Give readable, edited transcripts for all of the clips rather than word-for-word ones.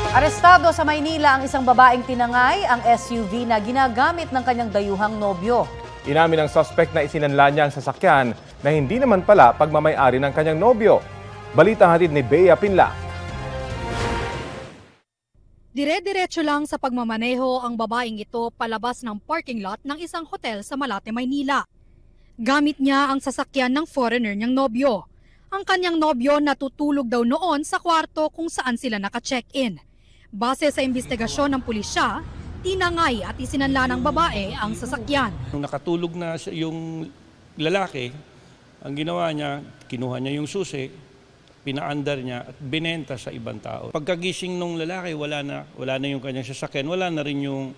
Arestado sa Maynila ang isang babaeng tinangay ang SUV na ginagamit ng kanyang dayuhang nobyo. Inamin ng suspect na isinanla niya ang sasakyan na hindi naman pala pagmamay-ari ng kanyang nobyo. Balita hatid ni Bea Pinlac. Dire-diretso lang sa pagmamaneho ang babaeng ito palabas ng parking lot ng isang hotel sa Malate, Maynila. Gamit niya ang sasakyan ng foreigner niyang nobyo. Ang kanyang nobyo natutulog daw noon sa kwarto kung saan sila naka-check-in. Base sa investigasyon ng pulisya, tinangay at isinanla ng babae ang sasakyan. Nung nakatulog na yung lalaki, ang ginawa niya, kinuha niya yung susi, pinaandar niya at binenta sa ibang tao. Pagkagising nung lalaki, wala na yung kanyang sasakyan, wala na rin yung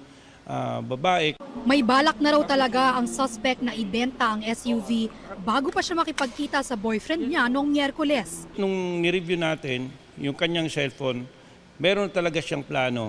babae. May balak na raw talaga ang suspect na ibenta ang SUV bago pa siya makipagkita sa boyfriend niya noong Miyerkules. Nung nireview natin yung kanyang cellphone, meron talaga siyang plano.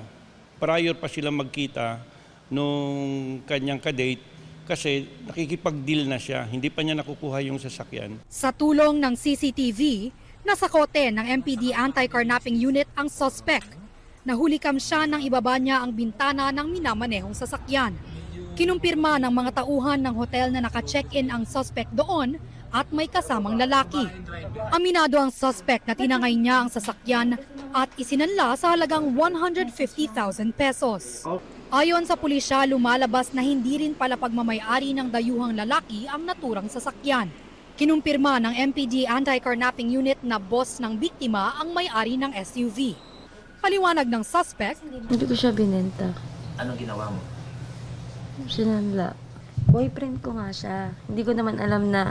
Prior pa sila magkita nung kanyang kadate kasi nakikipag-deal na siya. Hindi pa niya nakukuha yung sasakyan. Sa tulong ng CCTV, nasa kote ng MPD Anti-Carnapping Unit ang suspect. Nahulikam siya nang ibaba niya ang bintana ng minamanehong sasakyan. Kinumpirma ng mga tauhan ng hotel na naka-check-in ang suspect doon at may kasamang lalaki. Aminado ang suspect na tinangay niya ang sasakyan at isinanla sa halagang 150,000 pesos. Ayon sa pulisya, lumalabas na hindi rin pala pagmamay-ari ng dayuhang lalaki ang naturang sasakyan. Kinumpirma ng MPD Anti-Carnapping Unit na boss ng biktima ang may-ari ng SUV. Paliwanag ng suspect, Hindi ko siya binenta. Anong ginawa mo? Sinanla. Boyfriend ko nga siya. Hindi ko naman alam na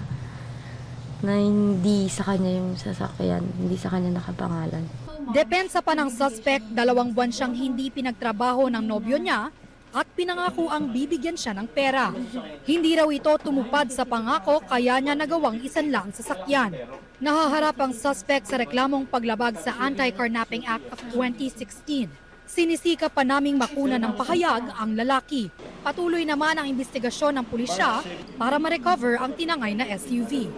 hindi sa kanya yung sasakyan. Hindi sa kanya nakapangalan. depensa pa ng suspect, 2 buwan siyang hindi pinagtrabaho ng nobyo niya at pinangako ang bibigyan siya ng pera. Hindi raw ito tumupad sa pangako kaya niya nagawang isanla ang sasakyan. Nahaharap ang suspect sa reklamong paglabag sa Anti-Carnapping Act of 2016. Sinisika pa naming makuna ng pahayag ang lalaki. Patuloy naman ang investigasyon ng pulisya para ma-recover ang tinangay na SUV.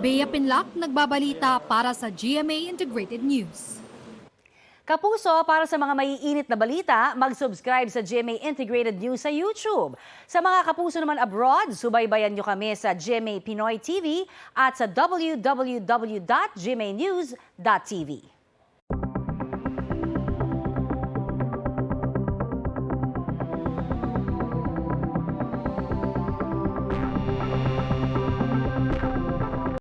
Bea Pinlac, nagbabalita para sa GMA Integrated News. Kapuso, para sa mga maiinit na balita, mag-subscribe sa GMA Integrated News sa YouTube. Sa mga kapuso naman abroad, subaybayan nyo kami sa GMA Pinoy TV at sa www.gmanews.tv.